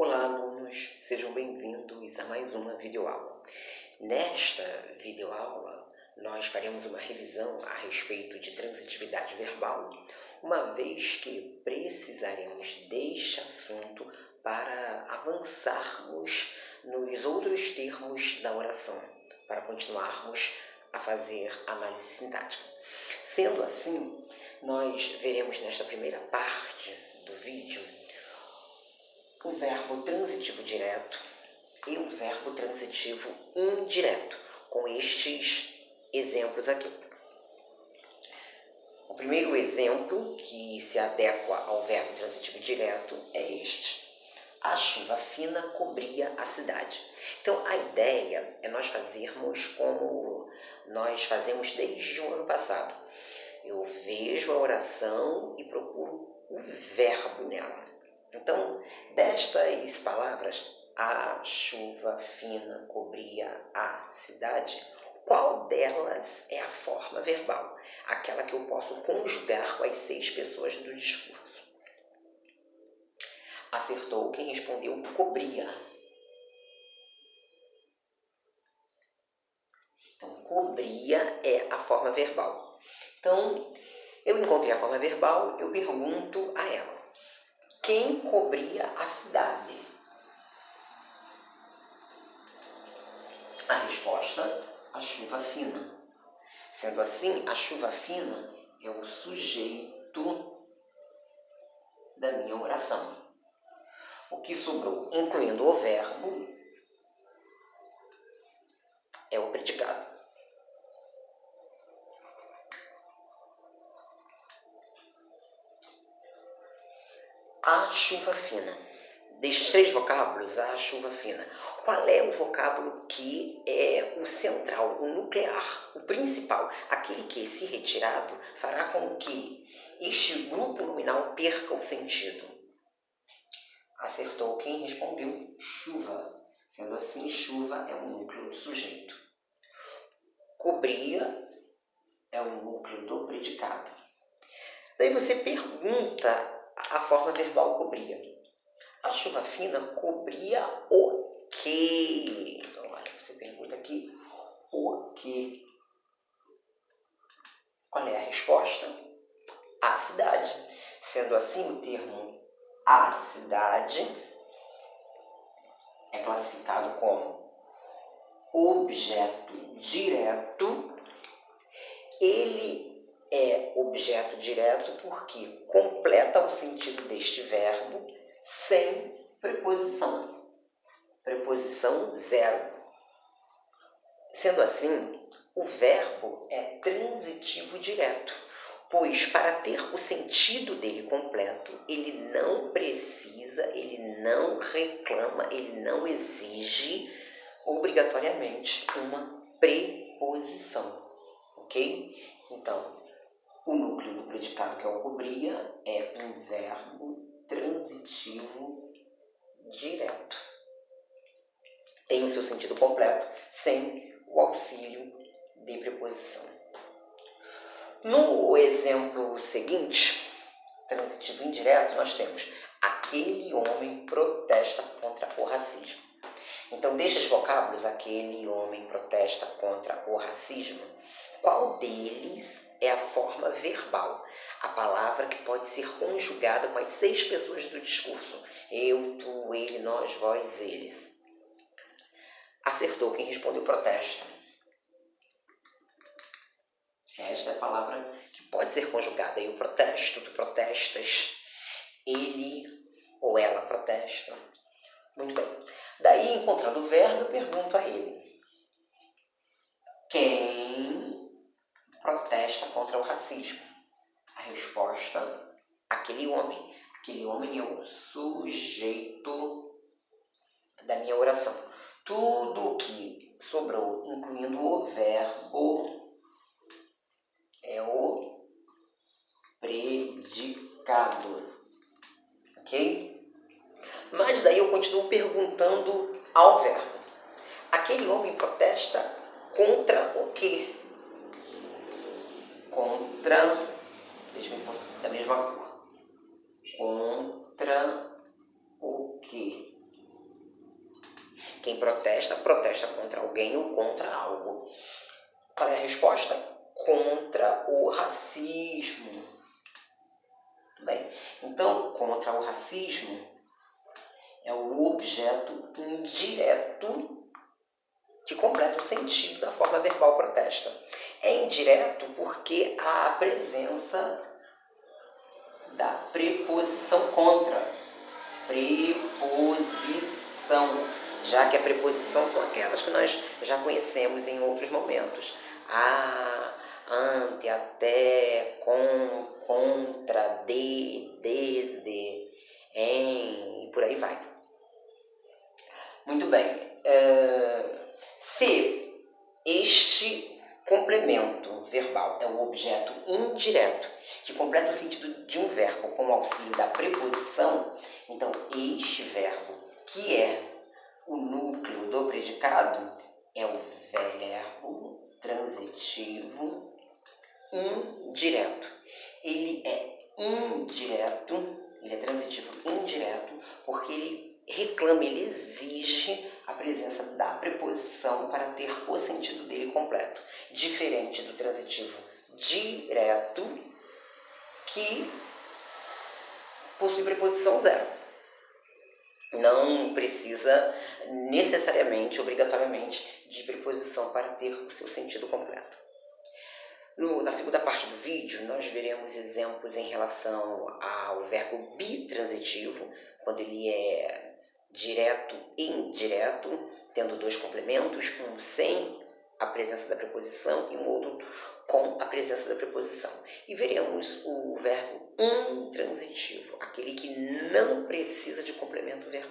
Olá, alunos! Sejam bem-vindos a mais uma videoaula. Nesta videoaula, nós faremos uma revisão a respeito de transitividade verbal, uma vez que precisaremos deste assunto para avançarmos nos outros termos da oração, para continuarmos a fazer análise sintática. Sendo assim, nós veremos nesta primeira parte do vídeo o verbo transitivo direto e o verbo transitivo indireto, com estes exemplos aqui. O primeiro exemplo que se adequa ao verbo transitivo direto é este. A chuva fina cobria a cidade. Então, a ideia é nós fazermos como nós fazemos desde o ano passado. Eu vejo a oração e procuro o verbo nela. Então, destas palavras, a chuva fina cobria a cidade, qual delas é a forma verbal? Aquela que eu posso conjugar com as 6 pessoas do discurso. Acertou quem respondeu cobria. Então, cobria é a forma verbal. Então, eu encontrei a forma verbal, eu pergunto a ela: quem cobria a cidade? A resposta, a chuva fina. Sendo assim, a chuva fina é o sujeito da minha oração. O que sobrou, incluindo o verbo, é o predicado. A chuva fina. Destes 3 vocábulos, a chuva fina. Qual é o vocábulo que é o central, o nuclear, o principal? Aquele que, se retirado, fará com que este grupo nominal perca o sentido. Acertou quem respondeu chuva. Sendo assim, chuva é o núcleo do sujeito. Cobria é o núcleo do predicado. Daí você pergunta a forma verbal cobria. A chuva fina cobria o quê? Então, olha, você pergunta aqui o quê? Qual é a resposta? A cidade. Sendo assim, o termo a cidade é classificado como objeto direto. Ele é objeto direto porque completa o sentido deste verbo sem preposição. Preposição zero. Sendo assim, o verbo é transitivo direto, pois para ter o sentido dele completo, ele não precisa, ele não reclama, ele não exige obrigatoriamente uma preposição, ok? Então, o núcleo do predicado, que é o cobria, é um verbo transitivo direto. Tem o seu sentido completo, sem o auxílio de preposição. No exemplo seguinte, transitivo indireto, nós temos aquele homem protesta contra o racismo. Então, destes vocábulos, aquele homem protesta contra o racismo, qual deles é a forma verbal? A palavra que pode ser conjugada com as 6 pessoas do discurso. Eu, tu, ele, nós, vós, eles. Acertou quem respondeu protesta. Esta é a palavra que pode ser conjugada. Eu protesto, tu protestas, ele ou ela protesta. Muito bem. Daí, encontrando o verbo, eu pergunto a ele: quem protesta contra o racismo? A resposta, aquele homem. Aquele homem é o sujeito da minha oração. Tudo que sobrou, incluindo o verbo, é o predicado. Ok? Mas daí eu continuo perguntando ao verbo. Aquele homem protesta contra o quê? Contra, deixa eu me botar da mesma cor. Contra o quê? Quem protesta, protesta contra alguém ou contra algo. Qual é a resposta? Contra o racismo. Muito bem. Então, contra o racismo é o objeto indireto que completa o sentido da forma verbal protesta. É indireto porque há a presença da preposição contra. Preposição. Já que a preposição são aquelas que nós já conhecemos em outros momentos. A, ante, até, com, contra, de, desde, em, e por aí vai. Muito bem. Se este complemento verbal é um objeto indireto que completa o sentido de um verbo com o auxílio da preposição, então este verbo, que é o núcleo do predicado, é o verbo transitivo indireto. Ele é indireto, ele é transitivo indireto, porque ele reclama, ele exige a presença da preposição para ter o sentido dele completo. Diferente do transitivo direto, que possui preposição zero. Não precisa necessariamente, obrigatoriamente, de preposição para ter o seu sentido completo. Na segunda parte do vídeo, nós veremos exemplos em relação ao verbo bitransitivo, quando ele é direto e indireto, tendo dois complementos, um sem a presença da preposição e um outro com a presença da preposição. E veremos o verbo intransitivo, aquele que não precisa de complemento verbal.